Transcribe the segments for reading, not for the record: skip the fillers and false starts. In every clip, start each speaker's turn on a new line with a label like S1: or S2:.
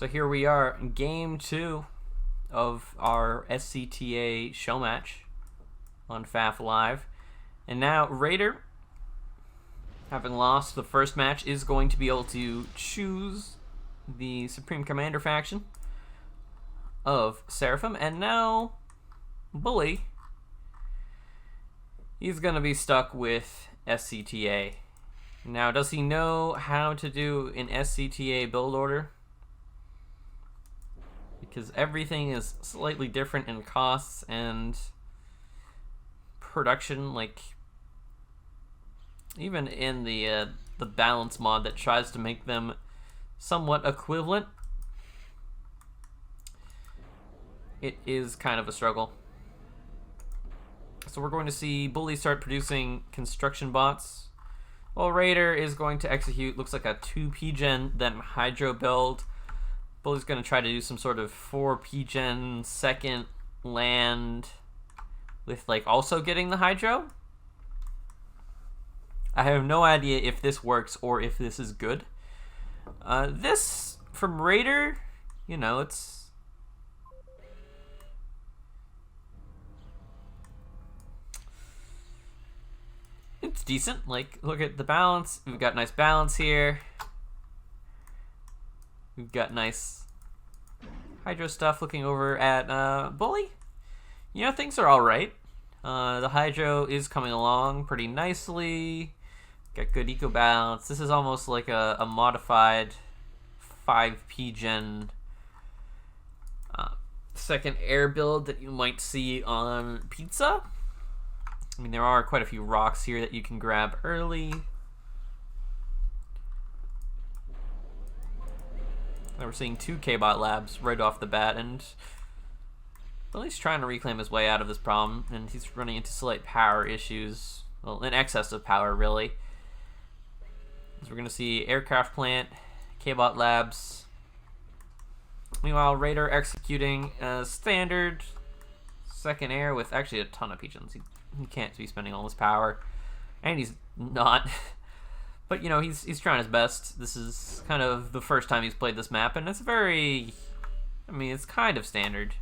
S1: So here we are in game 2 of our SCTA show match on FAF Live. And now Raider, having lost the first match, is going to be able to choose the Supreme Commander faction of Seraphim. And now Bully, he's going to be stuck with SCTA. Now, does he know how to do an SCTA build order? Because everything is slightly different in costs and production, like even in the balance mod that tries to make them somewhat equivalent, it is kind of a struggle. So we're going to see Bully start producing construction bots, while Raider is going to execute, looks like a 2 P-Gen, then Hydro build. Bully's going to try to do some sort of 4 P-Gen second land with like also getting the Hydro. I have no idea if this works or if this is good. This from Raider, you know, it's decent. Like, look at the balance. We've got nice balance here. We've got nice Hydro stuff. Looking over at Bully, you know, things are alright. The Hydro is coming along pretty nicely. Got good eco balance. This is almost like a modified 5 P-Gen second air build that you might see on Pizza. I mean, there are quite a few rocks here that you can grab early. We're seeing 2 K-Bot labs right off the bat, and Bully's trying to reclaim his way out of this problem, and he's running into slight power issues. Well, in excess of power, really. So we're going to see aircraft plant, K-Bot labs. Meanwhile, Raider executing a standard second air with actually a ton of P-Gens. He can't be spending all his power, and he's not. But, you know, he's trying his best. This is kind of the first time he's played this map, and it's very, I mean, it's kind of standard.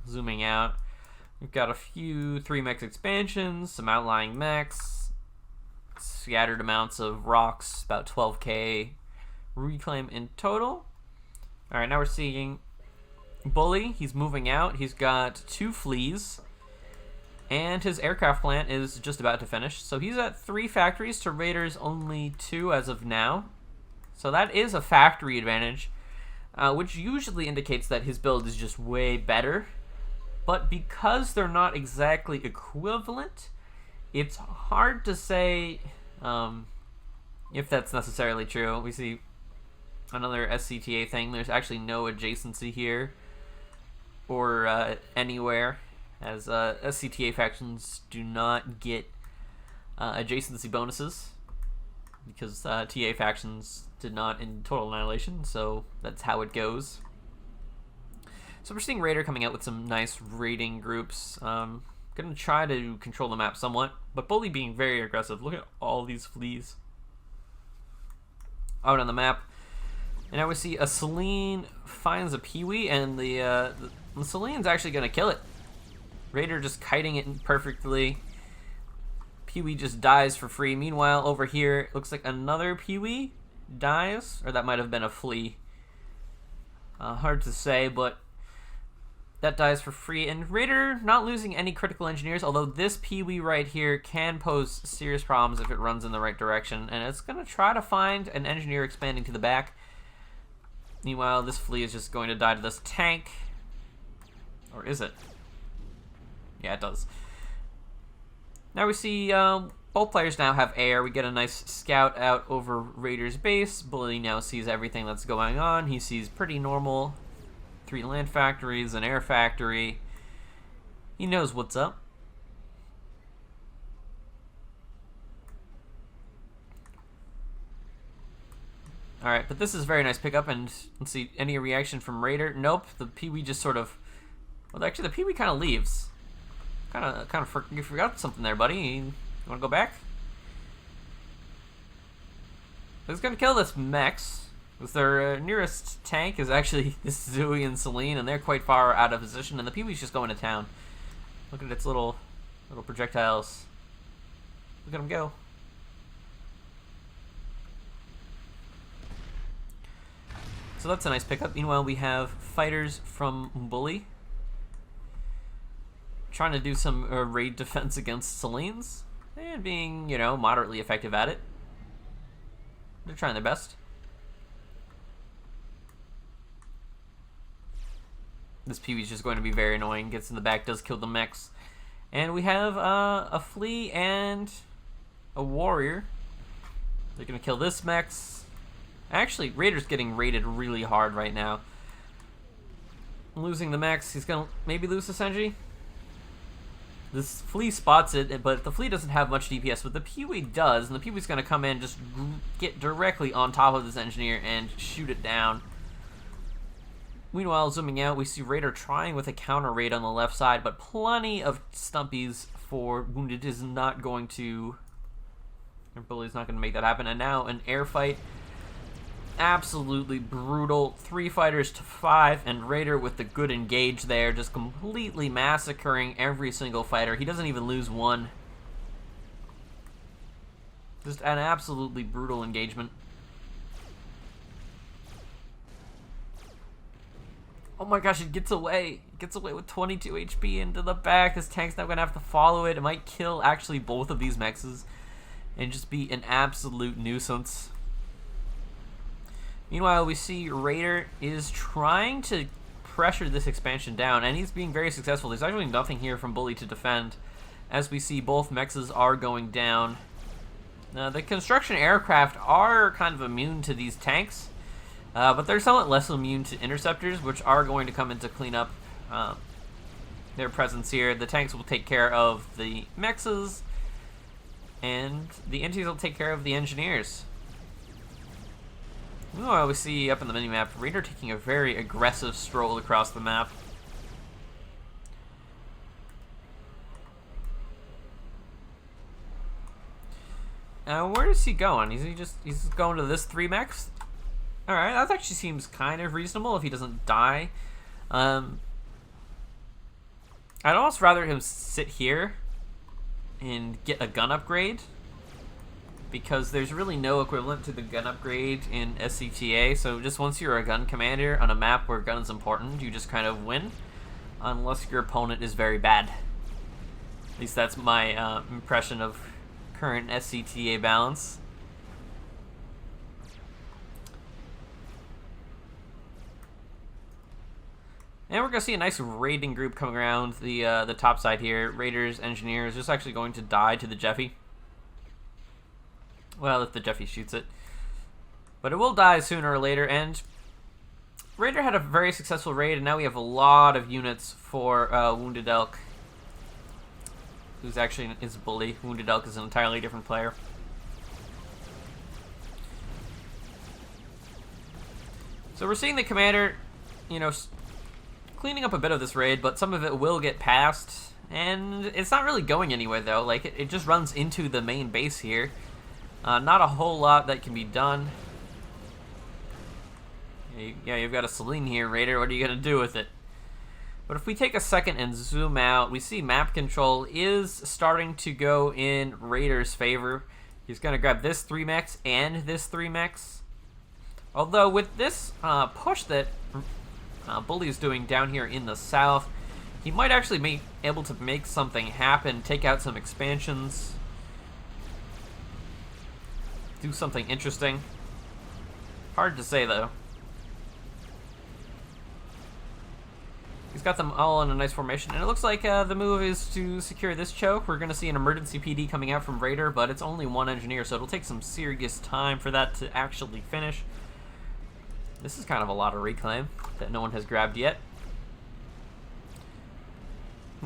S1: Zooming out, we've got a few 3-mech expansions, some outlying mechs, scattered amounts of rocks, about 12k reclaim in total. Alright, now we're seeing Bully. He's moving out. He's got 2 fleas. And his aircraft plant is just about to finish. So he's at 3 factories to Raider's only 2 as of now. So that is a factory advantage, which usually indicates that his build is just way better. But because they're not exactly equivalent, it's hard to say if that's necessarily true. We see another SCTA thing. There's actually no adjacency here or anywhere, as SCTA factions do not get adjacency bonuses because TA factions did not in Total Annihilation, so that's how it goes. So we're seeing Raider coming out with some nice raiding groups. Gonna try to control the map somewhat, but Bully being very aggressive. Look at all these fleas out on the map. And now we see a Selene finds a Peewee, and the Selene's actually gonna kill it. Raider just kiting it perfectly. Peewee just dies for free. Meanwhile, over here, it looks like another Peewee dies, or that might have been a flea. Hard to say, but that dies for free. And Raider not losing any critical engineers, although this Peewee right here can pose serious problems if it runs in the right direction. And it's going to try to find an engineer expanding to the back. Meanwhile, this flea is just going to die to this tank. Or is it? Yeah, it does. Now we see both players now have air. We get a nice scout out over Raider's base. Bully now sees everything that's going on. He sees pretty normal 3 land factories, an air factory. He knows what's up. Alright, but this is a very nice pickup, and let's see, any reaction from Raider? Nope, the Peewee just sort of, well, actually the Peewee kind of leaves. You forgot something there, buddy. You want to go back? He's going to kill this Mex Because their nearest tank is actually this Zooey and Celine, and they're quite far out of position, and the Pee-wee's just going to town. Look at its little projectiles. Look at them go. So that's a nice pickup. Meanwhile, we have fighters from Bully trying to do some raid defense against Celine's and being, you know, moderately effective at it. They're trying their best. This Pee-wee's just going to be very annoying. Gets in the back, does kill the mechs. And we have a flea and a warrior. They're going to kill this mechs. Actually, Raider's getting raided really hard right now. Losing the mechs. He's going to maybe lose the Senji. This flea spots it, but the flea doesn't have much DPS, but the Pee-wee does, and the Pee-wee's going to come in, just get directly on top of this engineer and shoot it down. Meanwhile, zooming out, we see Raider trying with a counter raid on the left side, but plenty of stumpies for Wounded is not going to... Bully's not going to make that happen. And now an air fight. Absolutely brutal. 3 fighters to 5, and Raider with the good engage there, just completely massacring every single fighter. He doesn't even lose one. Just an absolutely brutal engagement. Oh my gosh, it gets away. It gets away with 22 HP into the back. This tank's now going to have to follow it. It might kill actually both of these mexes and just be an absolute nuisance. Meanwhile, we see Raider is trying to pressure this expansion down, and he's being very successful. There's actually nothing here from Bully to defend. As we see, both mexes are going down. The construction aircraft are kind of immune to these tanks, but they're somewhat less immune to interceptors, which are going to come in to clean up their presence here. The tanks will take care of the mexes, and the intis will take care of the engineers. Meanwhile, we see up in the minimap, Raider taking a very aggressive stroll across the map. Where is he going? He's going to this 3 mechs? Alright, that actually seems kind of reasonable if he doesn't die. I'd almost rather him sit here and get a gun upgrade, because there's really no equivalent to the gun upgrade in SCTA, so just once you're a gun commander on a map where gun is important, you just kind of win, unless your opponent is very bad. At least that's my impression of current SCTA balance. And we're going to see a nice raiding group coming around the top side here. Raiders, engineers, just actually going to die to the Jeffy. Well, if the Jeffy shoots it. But it will die sooner or later, and Raider had a very successful raid, and now we have a lot of units for Wounded Elk, who's actually is Bully. Wounded Elk is an entirely different player. So we're seeing the commander, you know, cleaning up a bit of this raid, but some of it will get passed, and it's not really going anywhere, though. Like, it just runs into the main base here. Not a whole lot that can be done. Yeah, you've got a Celine here, Raider. What are you going to do with it? But if we take a second and zoom out, we see map control is starting to go in Raider's favor. He's going to grab this 3 mechs and this 3 mechs. Although with this push that Bully is doing down here in the south, he might actually be able to make something happen, take out some expansions, do something interesting. Hard to say, though. He's got them all in a nice formation, and it looks like the move is to secure this choke. We're going to see an emergency PD coming out from Raider, but it's only 1 engineer, so it'll take some serious time for that to actually finish. This is kind of a lot of reclaim that no one has grabbed yet.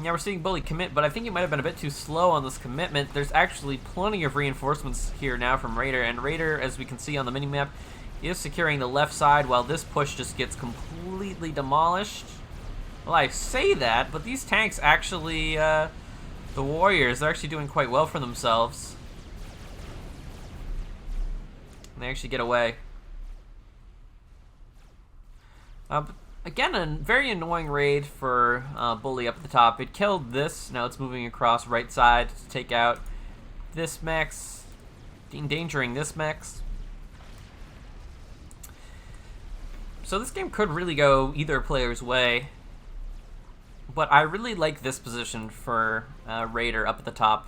S1: Yeah, we're seeing Bully commit, but I think he might have been a bit too slow on this commitment. There's actually plenty of reinforcements here now from Raider, and Raider, as we can see on the minimap, is securing the left side while this push just gets completely demolished. Well, I say that, but these tanks actually, the warriors, they're actually doing quite well for themselves. And they actually get away. Again, a very annoying raid for Bully up at the top. It killed this. Now it's moving across right side to take out this mechs, endangering this mechs. So this game could really go either player's way. But I really like this position for Raider up at the top.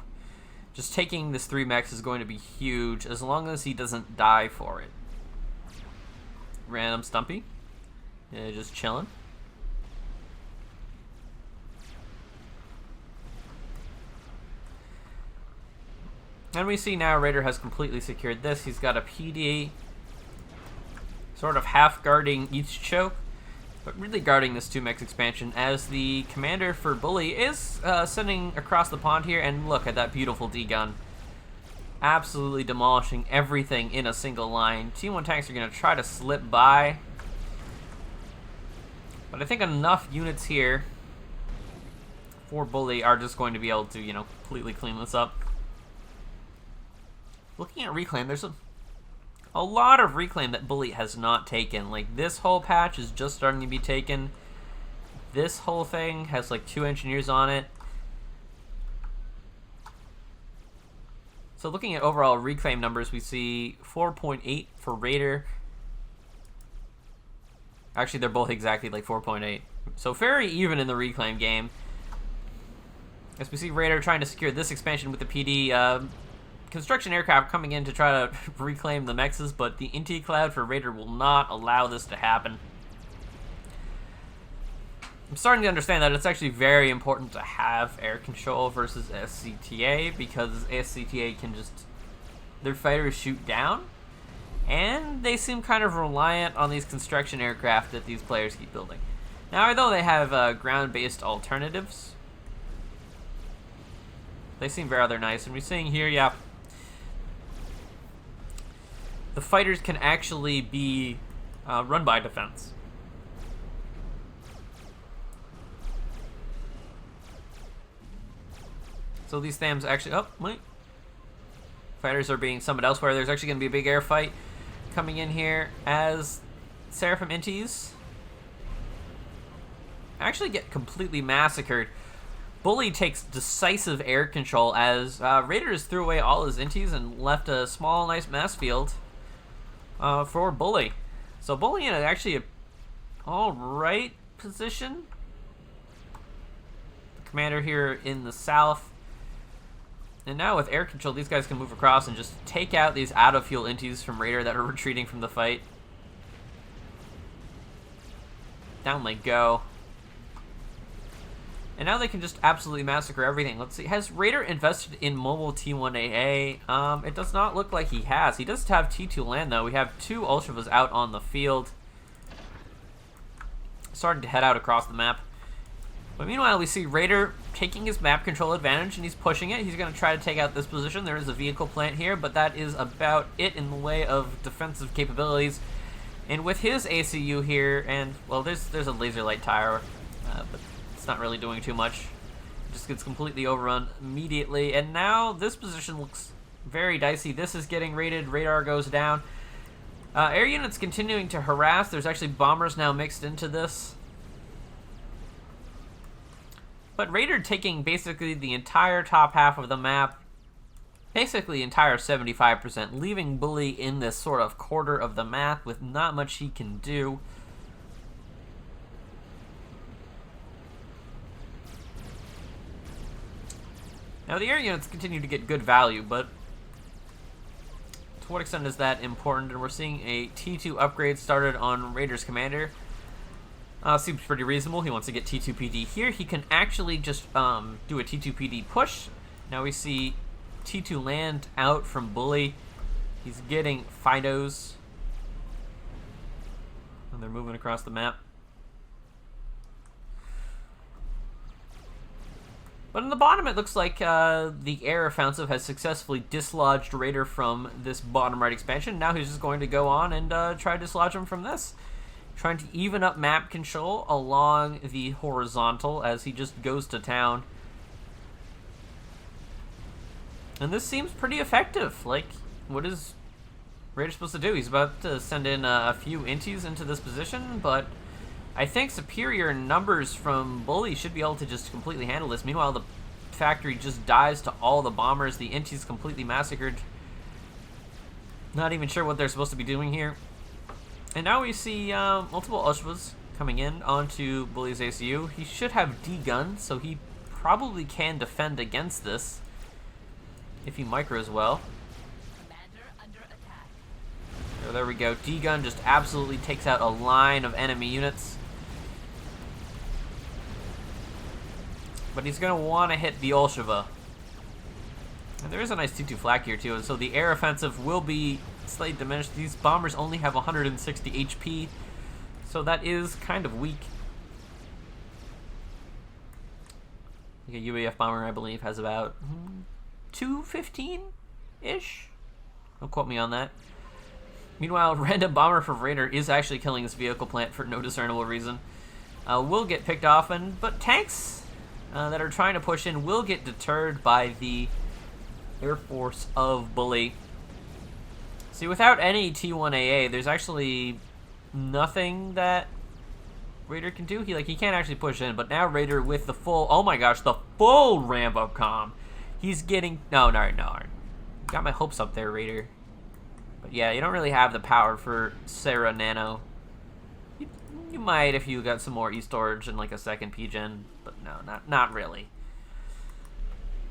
S1: Just taking this 3 mechs is going to be huge as long as he doesn't die for it. Random Stumpy. Yeah, just chilling. And we see now Raider has completely secured this. He's got a PD sort of half guarding each choke, but really guarding this 2-mech expansion as the commander for Bully is sending across the pond here. And look at that beautiful D-gun. Absolutely demolishing everything in a single line. T1 tanks are going to try to slip by. But I think enough units here for Bully are just going to be able to, you know, completely clean this up. Looking at Reclaim, there's a lot of Reclaim that Bully has not taken. Like, this whole patch is just starting to be taken. This whole thing has, like, 2 engineers on it. So looking at overall Reclaim numbers, we see 4.8 for Raider. Actually, they're both exactly like 4.8. So very even in the Reclaim game. As we see Raider trying to secure this expansion with the PD. Construction aircraft coming in to try to reclaim the mexes, but the NT Cloud for Raider will not allow this to happen. I'm starting to understand that it's actually very important to have air control versus SCTA, because SCTA can just, their fighters shoot down, and they seem kind of reliant on these construction aircraft that these players keep building. Now, although they have ground-based alternatives, they seem rather nice, and we're seeing here, yeah, the fighters can actually be run by defense. So these THAMs actually, oh, wait. Fighters are being summoned elsewhere. There's actually going to be a big air fight coming in here as Seraphim Inties actually get completely massacred. Bully takes decisive air control as Raiders threw away all his Inties and left a small, nice mass field for Bully. So Bully in actually a all-right position. The commander here in the south. And now with air control, these guys can move across and just take out these out-of-fuel Inties from Raider that are retreating from the fight. Down they go. And now they can just absolutely massacre everything. Let's see. Has Raider invested in mobile T1AA? It does not look like he has. He does have T2 land, though. We have 2 Ultravas out on the field. Starting to head out across the map. But meanwhile, we see Raider taking his map control advantage, and he's pushing it. He's going to try to take out this position. There is a vehicle plant here, but that is about it in the way of defensive capabilities. And with his ACU here, and, well, there's a laser light tower, but it's not really doing too much. It just gets completely overrun immediately. And now this position looks very dicey. This is getting raided. Radar goes down. Air units continuing to harass. There's actually bombers now mixed into this. But Raider taking basically the entire top half of the map, basically entire 75%, leaving Bully in this sort of quarter of the map with not much he can do. Now the air units continue to get good value, but to what extent is that important? And we're seeing a T2 upgrade started on Raider's commander. Seems pretty reasonable. He wants to get T2 PD here. He can actually just do a T2 PD push. Now we see T2 land out from Bully. He's getting Fidos. And they're moving across the map. But in the bottom, it looks like the air offensive has successfully dislodged Raider from this bottom right expansion. Now he's just going to go on and try to dislodge him from this. Trying to even up map control along the horizontal as he just goes to town. And this seems pretty effective. Like, what is Raider supposed to do? He's about to send in a few Inties into this position, but I think superior numbers from Bully should be able to just completely handle this. Meanwhile, the factory just dies to all the bombers. The Inchi's completely massacred. Not even sure what they're supposed to be doing here. And now we see multiple Ushwas coming in onto Bully's ACU. He should have D-gun, so he probably can defend against this if he micros well. So there we go. D-gun just absolutely takes out a line of enemy units. But he's going to want to hit the Olsheva. And there is a nice T2 flak here too, and so the air offensive will be slightly diminished. These bombers only have 160 HP, so that is kind of weak. Like a UAF bomber, I believe, has about 215-ish. Don't quote me on that. Meanwhile, random bomber for Raider is actually killing this vehicle plant for no discernible reason. Will get picked off, but tanks that are trying to push in will get deterred by the Air Force of Bully. See, without any T1AA, there's actually nothing that Raider can do. He can't actually push in, but now Raider with the full, oh my gosh, the full ramp up comm. He's getting, no. Got my hopes up there, Raider. But yeah, you don't really have the power for Sarah Nano. You might if you got some more E-storage and like a second P-gen, but no, not really.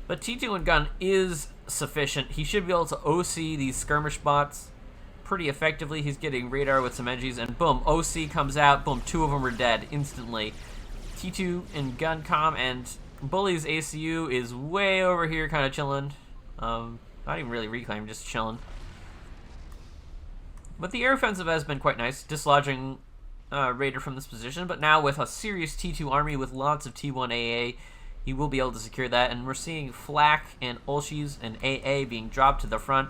S1: But T2 and gun is sufficient. He should be able to OC these skirmish bots pretty effectively. He's getting radar with some edgies, and boom, OC comes out, boom, 2 of them are dead instantly. T2 and gun comm, and Bully's ACU is way over here kind of chilling. Not even really reclaim, just chilling. But the air offensive has been quite nice, dislodging Raider from this position, but now with a serious T2 army with lots of T1AA, he will be able to secure that, and we're seeing Flak and Olshis and AA being dropped to the front.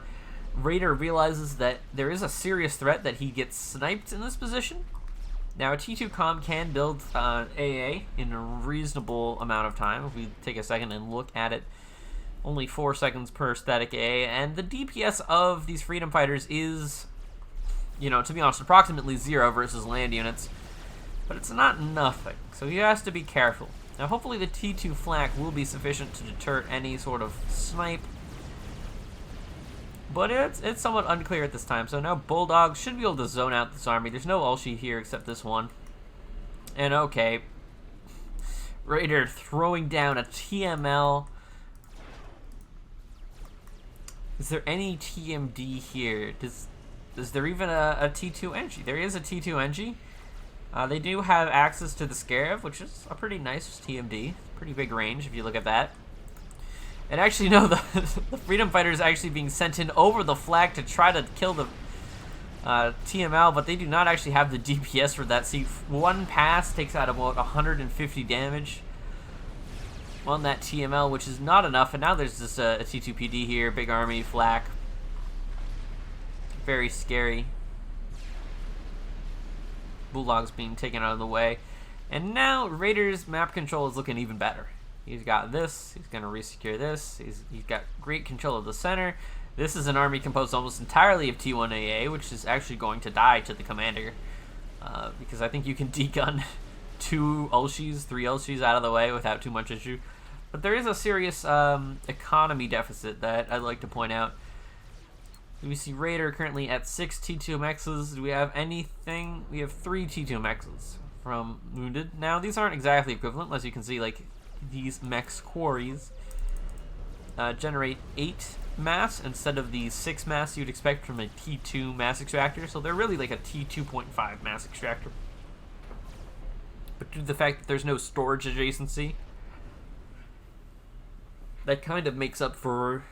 S1: Raider realizes that there is a serious threat that he gets sniped in this position. Now, a T2 comm can build AA in a reasonable amount of time. If we take a second and look at it, only 4 seconds per static AA, and the DPS of these freedom fighters is, to be honest, approximately 0 versus land units, but it's not nothing, so he has to be careful. Now, hopefully the T2 flak will be sufficient to deter any sort of snipe, but it's somewhat unclear at this time. So now Bulldog should be able to zone out this army. There's no Ulshi here except this one. And okay, Raider throwing down a TML. Is there any TMD here? Is there even a T2 NG? There is a T2 NG. They do have access to the Scarab, which is a pretty nice TMD. Pretty big range if you look at that. And actually, no, the Freedom Fighter is actually being sent in over the flag to try to kill the TML, but they do not actually have the DPS for that. See, one pass takes out about 150 damage on that TML, which is not enough. And now there's this a T2PD here, big army, flak. Very scary. Bulldog's being taken out of the way. And now Raider's map control is looking even better. He's got this. He's going to resecure this. He's got great control of the center. This is an army composed almost entirely of T1AA, which is actually going to die to the commander. Because I think you can degun 2 Ulshis, 3 Ulshis out of the way without too much issue. But there is a serious economy deficit that I'd like to point out. We see Raider currently at 6 T2MXs. Do we have anything? We have 3 T2MXs from Wounded. Now, these aren't exactly equivalent, as you can see, like, these mechs quarries generate 8 mass instead of the 6 mass you'd expect from a T2 mass extractor. So they're really like a T2.5 mass extractor. But due to the fact that there's no storage adjacency, that kind of makes up for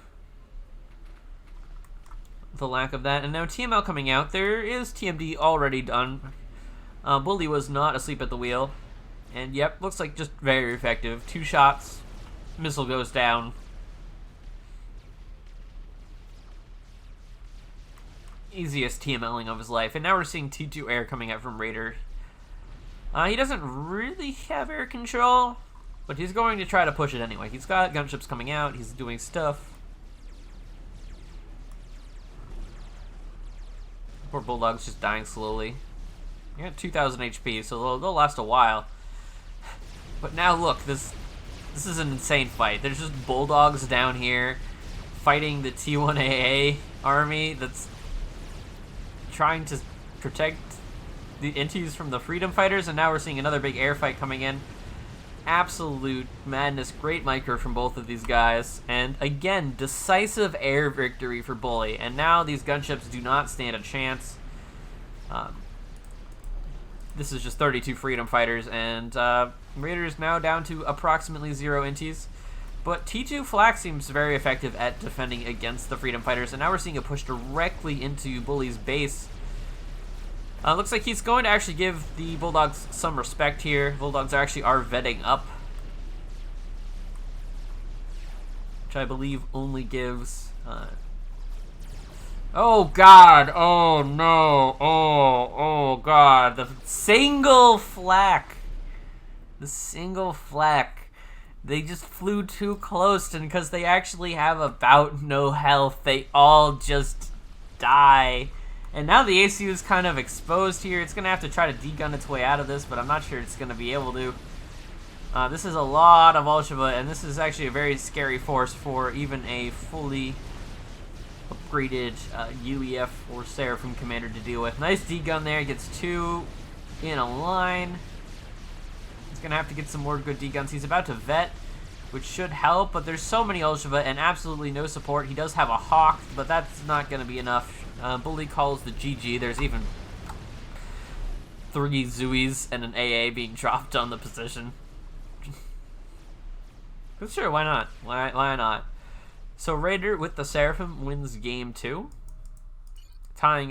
S1: the lack of that. And now TML coming out. There is TMD already done. Bully was not asleep at the wheel. And yep, looks like just very effective. 2 shots, missile goes down. Easiest TMLing of his life. And now we're seeing T2 air coming out from Raider. He doesn't really have air control, but he's going to try to push it anyway. He's got gunships coming out. He's doing stuff. Poor Bulldog's just dying slowly. You got 2,000 HP, so they'll last a while. But now look, this is an insane fight. There's just bulldogs down here fighting the T1AA army that's trying to protect the inties from the freedom fighters, and now we're seeing another big air fight coming in. Absolute madness. Great micro from both of these guys. And again, decisive air victory for Bully. And now these gunships do not stand a chance. This is just 32 freedom fighters, and Raiders now down to approximately 0 inties. But T2 Flak seems very effective at defending against the freedom fighters, and now we're seeing a push directly into Bully's base. Looks like he's going to actually give the Bulldogs some respect here. Bulldogs actually are vetting up, which I believe only gives... oh God! Oh no! Oh God! The single flak! The single flak. They just flew too close, and because they actually have about no health, they all just die. And now the ACU is kind of exposed here. It's going to have to try to degun its way out of this, but I'm not sure it's going to be able to. This is a lot of Ultra, and this is actually a very scary force for even a fully upgraded UEF or Seraphim commander to deal with. Nice degun there. Gets 2 in a line. He's going to have to get some more good deguns. He's about to vet, which should help, but there's so many Ultra and absolutely no support. He does have a Hawk, but that's not going to be enough. Bully calls the GG. There's even 3 Zuis and an AA being dropped on the position. But sure, why not? Why not? So Raider with the Seraphim wins game 2, tying